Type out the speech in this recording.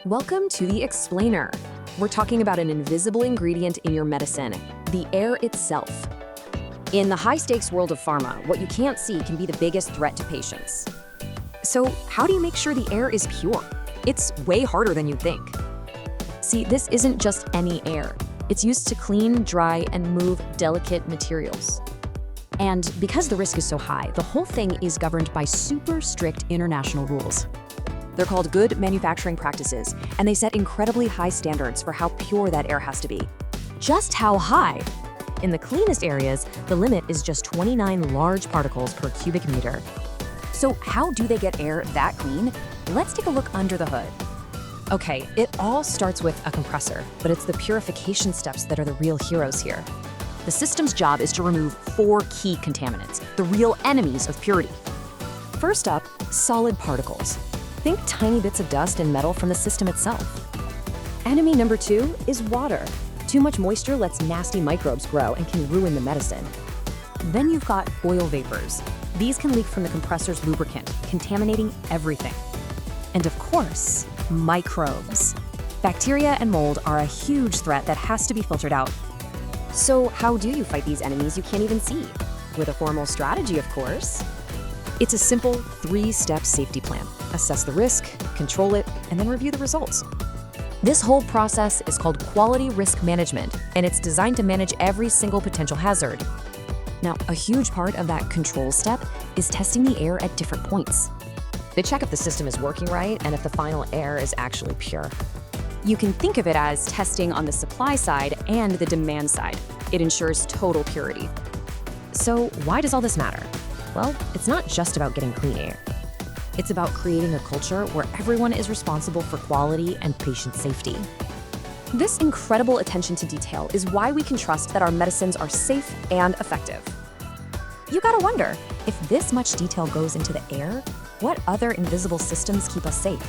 Welcome to the Explainer. We're talking about an invisible ingredient in your medicine, the air itself. In the high-stakes world of pharma, what you can't see can be the biggest threat to patients. So how do you make sure the air is pure? It's way harder than you'd think. See, this isn't just any air. It's used to clean, dry, and move delicate materials. And because the risk is so high, the whole thing is governed by super strict international rules. They're called good manufacturing practices, and they set incredibly high standards for how pure that air has to be. Just how high? In the cleanest areas, the limit is just 29 large particles per cubic meter. So how do they get air that clean? Let's take a look under the hood. Okay, it all starts with a compressor, but it's the purification steps that are the real heroes here. The system's job is to remove 4 key contaminants, the real enemies of purity. First up, solid particles. Think tiny bits of dust and metal from the system itself. Enemy number 2 is water. Too much moisture lets nasty microbes grow and can ruin the medicine. Then you've got oil vapors. These can leak from the compressor's lubricant, contaminating everything. And of course, microbes. Bacteria and mold are a huge threat that has to be filtered out. So how do you fight these enemies you can't even see? With a formal strategy, of course. It's a simple 3-step safety plan. Assess the risk, control it, and then review the results. This whole process is called quality risk management, and it's designed to manage every single potential hazard. Now, a huge part of that control step is testing the air at different points. They check if the system is working right and if the final air is actually pure. You can think of it as testing on the supply side and the demand side. It ensures total purity. So why does all this matter? Well, it's not just about getting clean air. It's about creating a culture where everyone is responsible for quality and patient safety. This incredible attention to detail is why we can trust that our medicines are safe and effective. You gotta wonder, if this much detail goes into the air, what other invisible systems keep us safe?